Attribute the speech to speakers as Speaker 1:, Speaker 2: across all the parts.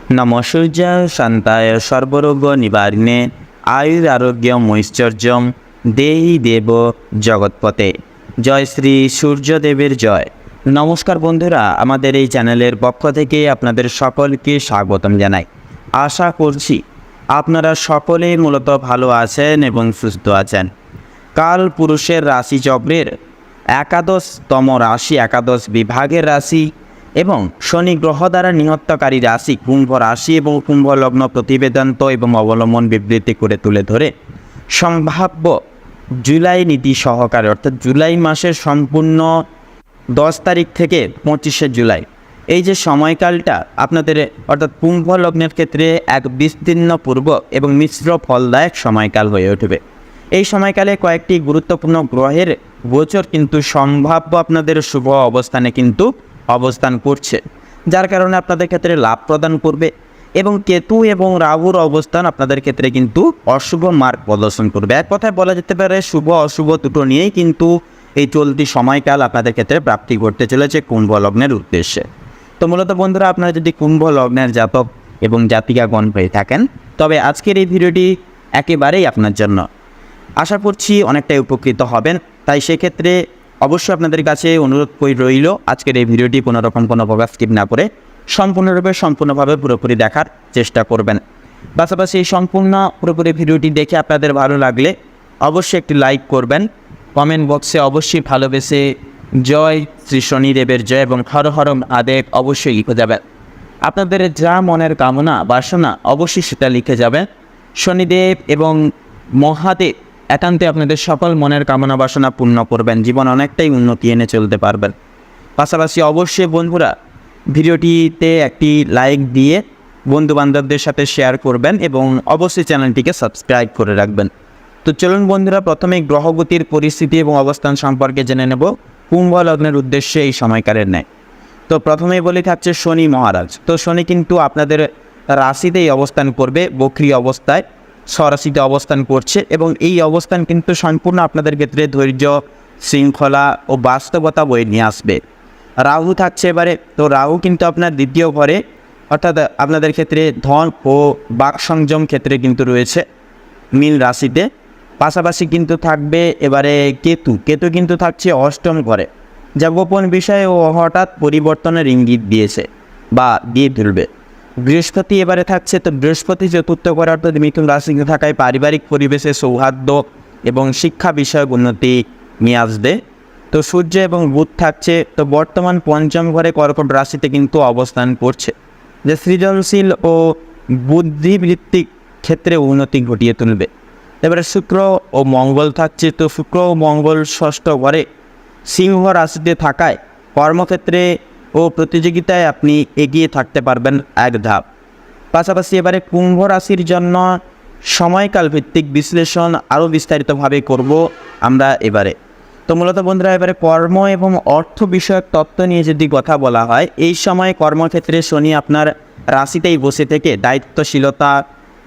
Speaker 1: নমঃ সূর্যায় শান্তায় সর্বরোগ নিবারিণে আয়ুরারোগ্যমৈশ্চর্যম দেহি দেব জগৎপতে। জয় শ্রী সূর্যদেবের জয়। নমস্কার বন্ধুরা, আমাদের এই চ্যানেলের পক্ষ থেকে আপনাদের সকলকে স্বাগতম জানাই। আশা করছি আপনারা সকলেই মূলত ভালো আছেন এবং সুস্থ আছেন। কাল পুরুষের রাশিচক্রের একাদশতম রাশি, একাদশ বিভাগের রাশি এবং শনি গ্রহ দ্বারা নিহতকারী রাশি কুম্ভ রাশি এবং কুম্ভ লগ্ন প্রতিবেদন্ত এবং অবলম্বন বিবৃতি করে তুলে ধরে সম্ভাব্য জুলাই নীতি সহকারে, অর্থাৎ জুলাই মাসের সম্পূর্ণ 10 তারিখ থেকে 25শে জুলাই এই যে সময়কালটা আপনাদের অর্থাৎ কুম্ভ লগ্নের ক্ষেত্রে এক বিস্তীর্ণ পূর্ব এবং মিশ্র ফলদায়ক সময়কাল হয়ে উঠবে। এই সময়কালে কয়েকটি গুরুত্বপূর্ণ গ্রহের গোচর কিন্তু সম্ভাব্য আপনাদের শুভ অবস্থানে কিন্তু অবস্থান করছে, যার কারণে আপনাদের ক্ষেত্রে লাভ প্রদান করবে। এবং কেতু এবং রাহুর অবস্থান আপনাদের ক্ষেত্রে কিন্তু অশুভ মার্গ প্রদর্শন করবে। এক কথায় বলা যেতে পারে শুভ অশুভ দুটো নিয়েই কিন্তু এই চলতি সময়কাল আপনাদের ক্ষেত্রে প্রাপ্তি ঘটতে চলেছে কুম্ভ লগ্নের উদ্দেশ্যে। তো মূলত বন্ধুরা, আপনারা যদি কুম্ভ লগ্নের জাতক এবং জাতিকাগণ হয়ে থাকেন তবে আজকের এই ভিডিওটি একেবারেই আপনার জন্য। আশা করছি অনেকটাই উপকৃত হবেন। তাই সেক্ষেত্রে অবশ্যই আপনাদের কাছে অনুরোধ করে রইল আজকের এই ভিডিওটি কোনো রকম কোনো প্রকার স্কিপ না করে সম্পূর্ণভাবে পুরোপুরি দেখার চেষ্টা করবেন। পাশাপাশি এই পুরোপুরি ভিডিওটি দেখে আপনাদের ভালো লাগলে অবশ্যই একটি লাইক করবেন। কমেন্ট বক্সে অবশ্যই ভালোবেসে জয় শ্রী শনিদেবের জয় এবং হর হর মহাদেব অবশ্যই লিখে যাবেন। আপনাদের যা মনের কামনা বাসনা অবশ্যই সেটা লিখে যাবেন। শনিদেব এবং মহাদেব একান্তে আপনাদের সকল মনের কামনা বাসনা পূর্ণ করবেন, জীবন অনেকটাই উন্নতি এনে চলতে পারবেন। পাশাপাশি অবশ্যই বন্ধুরা ভিডিওটিতে একটি লাইক দিয়ে বন্ধুবান্ধবদের সাথে শেয়ার করবেন এবং অবশ্যই চ্যানেলটিকে সাবস্ক্রাইব করে রাখবেন। তো চলুন বন্ধুরা, প্রথমে গ্রহগতির পরিস্থিতি এবং অবস্থান সম্পর্কে জেনে নেব কুম্ভ লগ্নের উদ্দেশ্যে এই সময়কালের ন্যায়। তো প্রথমেই বলে থাকছে শনি মহারাজ। তো শনি কিন্তু আপনাদের রাশিতেই অবস্থান করবে, বক্রী অবস্থায় স্বরাশিতে অবস্থান করছে এবং এই অবস্থান কিন্তু সম্পূর্ণ আপনাদের ক্ষেত্রে ধৈর্য, শৃঙ্খলা ও বাস্তবতা বয়ে নিয়ে আসবে। রাহু থাকছে এবারে। তো রাহু কিন্তু আপনার দ্বিতীয় ঘরে, অর্থাৎ আপনাদের ক্ষেত্রে ধন ও বাক সংযম ক্ষেত্রে কিন্তু রয়েছে মীন রাশিতে। পাশাপাশি কিন্তু থাকবে এবারে কেতু কিন্তু থাকছে অষ্টম ঘরে, যা গোপন বিষয় ও হঠাৎ পরিবর্তনের ইঙ্গিত দিয়েছে বা দিয়ে তুলবে। বৃহস্পতি এবারে থাকছে। তো বৃহস্পতি চতুর্থ ঘরে অর্থাৎ মিথুন রাশিতে থাকায় পারিবারিক পরিবেশে সৌহার্দ্য এবং শিক্ষা বিষয়ক উন্নতি নিয়ে আসবে। তো সূর্য এবং বুধ থাকছে। তো বর্তমান পঞ্চম ঘরে কর্কট রাশিতে কিন্তু অবস্থান করছে, যে সৃজনশীল ও বুদ্ধিবৃত্তিক ক্ষেত্রে উন্নতি ঘটিয়ে তুলবে। এবারে শুক্র ও মঙ্গল থাকছে। তো শুক্র ও মঙ্গল ষষ্ঠ ঘরে সিংহ রাশিতে থাকায় কর্মক্ষেত্রে ও প্রতিযোগিতায় আপনি এগিয়ে থাকতে পারবেন এক ধাপ। পাশাপাশি এবারে কুম্ভ রাশির জন্য সময়কাল ভিত্তিক বিশ্লেষণ আরও বিস্তারিতভাবে করব আমরা এবারে। তো মূলত বন্ধুরা, এবারে কর্ম এবং অর্থ বিষয়ক তত্ত্ব নিয়ে যদি কথা বলা হয়, এই সময় কর্মক্ষেত্রে শনি আপনার রাশিতেই বসে থেকে দায়িত্বশীলতা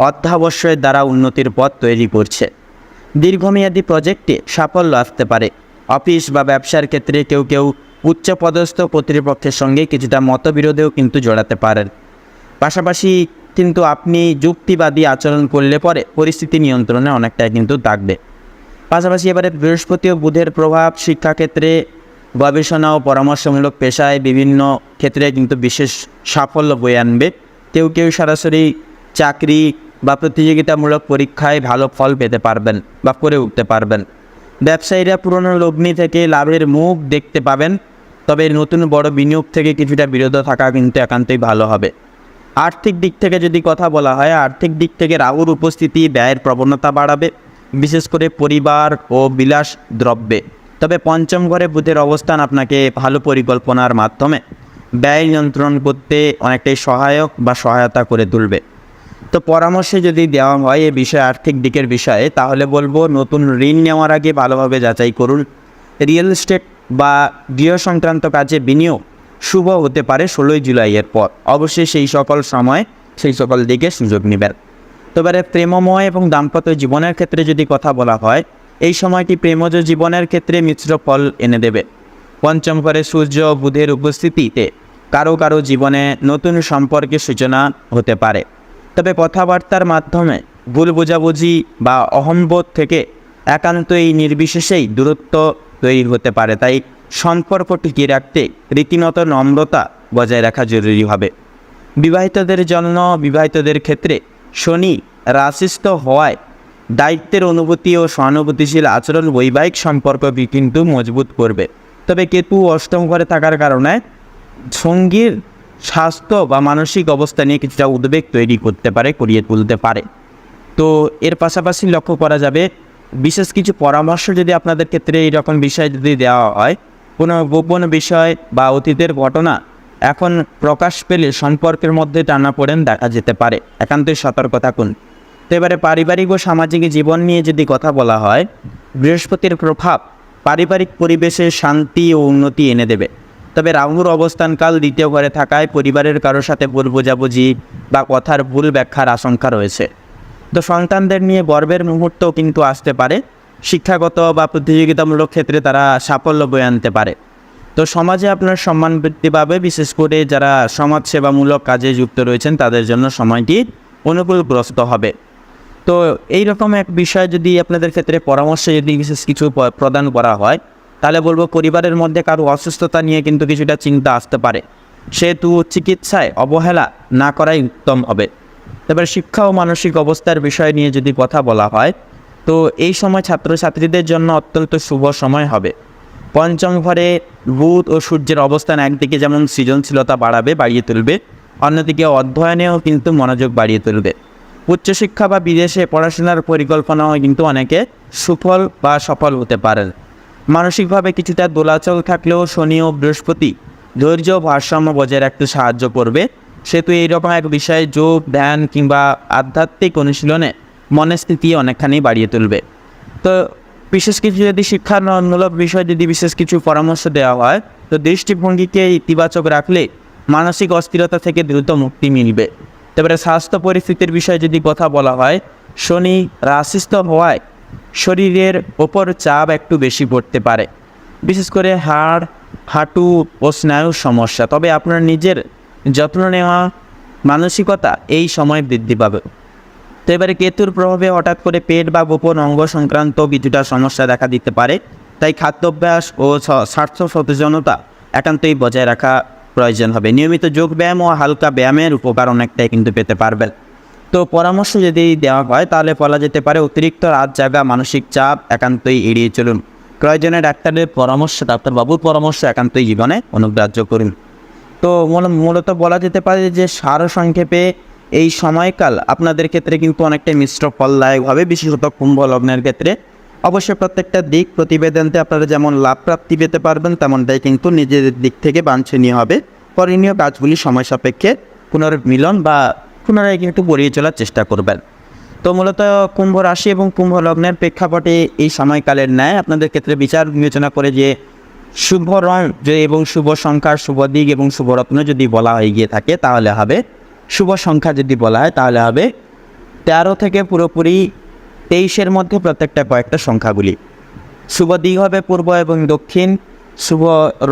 Speaker 1: অধ্যাবসায়ের দ্বারা উন্নতির পথ তৈরি করছে। দীর্ঘমেয়াদী প্রজেক্টে সাফল্য আসতে পারে। অফিস বা ব্যবসার ক্ষেত্রে কেউ উচ্চপদস্থ কর্তৃপক্ষের সঙ্গে কিছুটা মতবিরোধেও কিন্তু জড়াতে পারেন। পাশাপাশি কিন্তু আপনি যুক্তিবাদী আচরণ করলে পরে পরিস্থিতি নিয়ন্ত্রণে অনেকটাই কিন্তু থাকবে। পাশাপাশি এবারে বৃহস্পতি ও বুধের প্রভাব শিক্ষাক্ষেত্রে, গবেষণা ও পরামর্শমূলক পেশায় বিভিন্ন ক্ষেত্রে কিন্তু বিশেষ সাফল্য বয়ে আনবে। কেউ সরাসরি চাকরি বা প্রতিযোগিতামূলক পরীক্ষায় ভালো ফল পেতে পারবেন বা করে উঠতে পারবেন। ব্যবসায়ীরা পুরনো লগ্নি থেকে লাভের মুখ দেখতে পাবেন, তবে নতুন বড় বিনিয়োগ থেকে কিছুটা বিরত থাকা কিন্তু একান্তই ভালো হবে। আর্থিক দিক থেকে যদি কথা বলা হয়, আর্থিক দিক থেকে রাহুর উপস্থিতি ব্যয়ের প্রবণতা বাড়াবে, বিশেষ করে পরিবার ও বিলাস দ্রব্যে। তবে পঞ্চম ঘরে বুধের অবস্থান আপনাকে ভালো পরিকল্পনার মাধ্যমে ব্যয় নিয়ন্ত্রণ করতে অনেকটাই সহায়ক বা সহায়তা করে তুলবে। তো পরামর্শে যদি দেওয়া হয় এই বিষয়ে, আর্থিক দিকের বিষয়ে, তাহলে বলবো নতুন ঋণ নেওয়ার আগে ভালোভাবে যাচাই করুন। রিয়েল এস্টেট বা গৃহ সংক্রান্ত কাজে বিনিয়োগ শুভ হতে পারে 16ই জুলাইয়ের পর। অবশ্যই সেই সকল দিকে সুযোগ নেবেন। তো এবারে প্রেমময় এবং দাম্পত্য জীবনের ক্ষেত্রে যদি কথা বলা হয়, এই সময়টি প্রেমজ জীবনের ক্ষেত্রে মিশ্র ফল এনে দেবে। পঞ্চম ঘরে সূর্য বুধের উপস্থিতিতে কারো কারো জীবনে নতুন সম্পর্কের সূচনা হতে পারে। তবে কথাবার্তার মাধ্যমে ভুল বোঝাবুঝি বা অহংবোধ থেকে একান্তই নির্বিশেষেই দূরত্ব তৈরি হতে পারে। তাই সম্পর্ক টিকিয়ে রাখতে রীতিমতো নম্রতা বজায় রাখা জরুরি হবে। বিবাহিতদের ক্ষেত্রে শনি রাশিস্থ হওয়ায় দায়িত্বের অনুভূতি ও সহানুভূতিশীল আচরণ বৈবাহিক সম্পর্ককে কিন্তু মজবুত করবে। তবে কেতু অষ্টম ঘরে থাকার কারণে সঙ্গীর স্বাস্থ্য বা মানসিক অবস্থা নিয়ে কিছুটা উদ্বেগ তৈরি করতে পারে, করিয়ে তুলতে পারে। তো এর পাশাপাশি লক্ষ্য করা যাবে বিশেষ কিছু পরামর্শ যদি আপনাদের ক্ষেত্রে এইরকম বিষয় যদি দেওয়া হয়, কোনো গোপন বিষয় বা অতীতের ঘটনা এখন প্রকাশ পেলে সম্পর্কের মধ্যে টানাপোড়েন দেখা যেতে পারে, একান্তই সতর্ক থাকুন। তো এবারে পারিবারিক ও সামাজিক জীবন নিয়ে যদি কথা বলা হয়, বৃহস্পতির প্রভাব পারিবারিক পরিবেশে শান্তি ও উন্নতি এনে দেবে। তবে রাহুর অবস্থানকাল দ্বিতীয় ঘরে থাকায় পরিবারের কারোর সাথে ভুল বোঝাবুঝি বা কথার ভুল ব্যাখ্যার আশঙ্কা রয়েছে। তো সন্তানদের নিয়ে গর্বের মুহূর্তও কিন্তু আসতে পারে। শিক্ষাগত বা প্রতিযোগিতামূলক ক্ষেত্রে তারা সাফল্য বয়ে আনতে পারে। তো সমাজে আপনার সম্মান বৃদ্ধি পাবে, বিশেষ করে যারা সমাজসেবামূলক কাজে যুক্ত রয়েছেন তাদের জন্য সময়টি অনুকূলগ্রস্ত হবে। তো এই রকম এক বিষয় যদি আপনাদের ক্ষেত্রে পরামর্শ যদি বিশেষ কিছু প্রদান করা হয়, তাহলে বলবো পরিবারের মধ্যে কারো অসুস্থতা নিয়ে কিন্তু কিছুটা চিন্তা আসতে পারে, সেহেতু চিকিৎসায় অবহেলা না করাই উত্তম হবে। তারপরে শিক্ষা ও মানসিক অবস্থার বিষয় নিয়ে যদি কথা বলা হয়, তো এই সময় ছাত্রছাত্রীদের জন্য অত্যন্ত শুভ সময় হবে। পঞ্চম ঘরে বুধ ও সূর্যের অবস্থান একদিকে যেমন সৃজনশীলতা বাড়িয়ে তুলবে, অন্যদিকে অধ্যয়নেও কিন্তু মনোযোগ বাড়িয়ে তুলবে। উচ্চশিক্ষা বা বিদেশে পড়াশোনার পরিকল্পনাও কিন্তু অনেকে সুফল বা সফল হতে পারেন। মানসিকভাবে কিছুটা দোলাচল থাকলেও শনি ও বৃহস্পতি ধৈর্য ভারসাম্য বজায় রাখতে সাহায্য করবে, সেহেতু এইরকম এক বিষয়ে যোগ ধ্যান কিংবা আধ্যাত্মিক অনুশীলনে মনের স্থিতি অনেকখানি বাড়িয়ে তুলবে। তো বিশেষ কিছু যদি শিক্ষামূলক বিষয় যদি বিশেষ কিছু পরামর্শ দেওয়া হয়, তো দৃষ্টিভঙ্গিকে ইতিবাচক রাখলে মানসিক অস্থিরতা থেকে দ্রুত মুক্তি মিলবে। তারপরে স্বাস্থ্য পরিস্থিতির বিষয়ে যদি কথা বলা হয়, শনি রাশিস্থ হওয়ায় শরীরের ওপর চাপ একটু বেশি পড়তে পারে, বিশেষ করে হাড়, হাঁটু ও স্নায়ুর সমস্যা। তবে আপনার নিজের যত্ন নেওয়া মানসিকতা এই সময় বৃদ্ধি পাবে। তো এবারে কেতুর প্রভাবে হঠাৎ করে পেট বা গোপন অঙ্গ সংক্রান্ত কিছুটা সমস্যা দেখা দিতে পারে। তাই খাদ্যাভ্যাস ও স্বাস্থ্য সচেতনতা একান্তই বজায় রাখা প্রয়োজন হবে। নিয়মিত যোগ ব্যায়াম ও হালকা ব্যায়ামের উপকার অনেকটাই কিন্তু পেতে পারবেন। তো পরামর্শ যদি দেওয়া হয়, তাহলে বলা যেতে পারে অতিরিক্ত রাত জাগা, মানসিক চাপ একান্তই এড়িয়ে চলুন। প্রয়োজনে ডাক্তারবাবুর পরামর্শ একান্তই জীবনে অনুগ্রাহ্য করুন। তো মূলত বলা যেতে পারে যে সারসংক্ষেপে এই সময়কাল আপনাদের ক্ষেত্রে কিন্তু অনেকটাই মিশ্র ফলদায়ক হবে, বিশেষত কুম্ভ লগ্নের ক্ষেত্রে। অবশ্যই প্রত্যেকটা দিক প্রতিবেদনতে আপনারা যেমন লাভ প্রাপ্তি পেতে পারবেন, তেমনটাই কিন্তু নিজেদের দিক থেকে বাঞ্ছনীয় হবে। করণীয় কাজগুলি সময় সাপেক্ষে পুনর্মিলন বা পুনরায় কিন্তু বড়িয়ে চলার চেষ্টা করবেন। তো মূলত কুম্ভ রাশি এবং কুম্ভ লগ্নের প্রেক্ষাপটে এই সময়কালের ন্যায় আপনাদের ক্ষেত্রে বিচার বিবেচনা করে যে শুভ রং এবং শুভ সংখ্যার শুভ দিক এবং শুভরত্ন যদি বলা হয়ে গিয়ে থাকে, তাহলে হবে শুভ সংখ্যা যদি বলা হয় তাহলে হবে 13 থেকে পুরোপুরি 23-এর মধ্যে প্রত্যেকটা কয়েকটা সংখ্যাগুলি। শুভ দিক হবে পূর্ব এবং দক্ষিণ। শুভ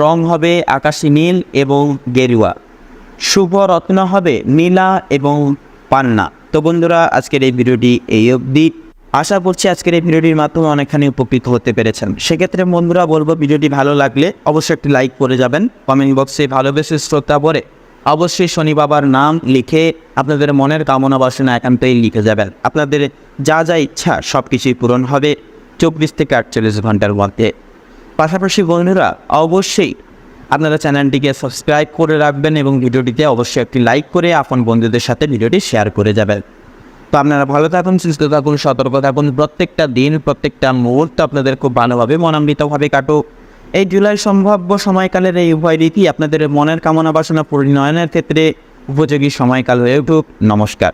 Speaker 1: রং হবে আকাশী নীল এবং গেরুয়া। শুভ রত্ন হবে নীলা এবং পান্না। তো বন্ধুরা, আজকের এই ভিডিওটি এই অবধি। আশা করছি আজকের এই ভিডিওটির মাধ্যমে অনেকখানি উপকৃত হতে পেরেছেন। সেক্ষেত্রে বন্ধুরা বলবো, ভিডিওটি ভালো লাগলে অবশ্যই একটি লাইক করে যাবেন। কমেন্ট বক্সে ভালোবেসে শ্রদ্ধা করে অবশ্যই শনি বাবার নাম লিখে আপনাদের মনের কামনা বাসনা একান্তই লিখে যাবেন। আপনাদের যা যা ইচ্ছা সব কিছুই পূরণ হবে 24 থেকে 48 ঘন্টার মধ্যে। পাশাপাশি বন্ধুরা অবশ্যই আপনারা চ্যানেলটিকে সাবস্ক্রাইব করে রাখবেন এবং ভিডিওটিতে অবশ্যই একটি লাইক করে আপন বন্ধুদের সাথে ভিডিওটি শেয়ার করে যাবেন। তো আপনারা ভালো থাকুন, সুস্থ থাকুন, সতর্ক থাকুন। প্রত্যেকটা দিন, প্রত্যেকটা মুহূর্ত আপনাদের খুব ভালোভাবে মনান্বিতভাবে কাটুক। এই জুলাই সম্ভাব্য সময়কালের এই উভয় রীতি আপনাদের মনের কামনা বাসনা পরিণয়নের ক্ষেত্রে উপযোগী সময়কাল হয়ে উঠুক। নমস্কার।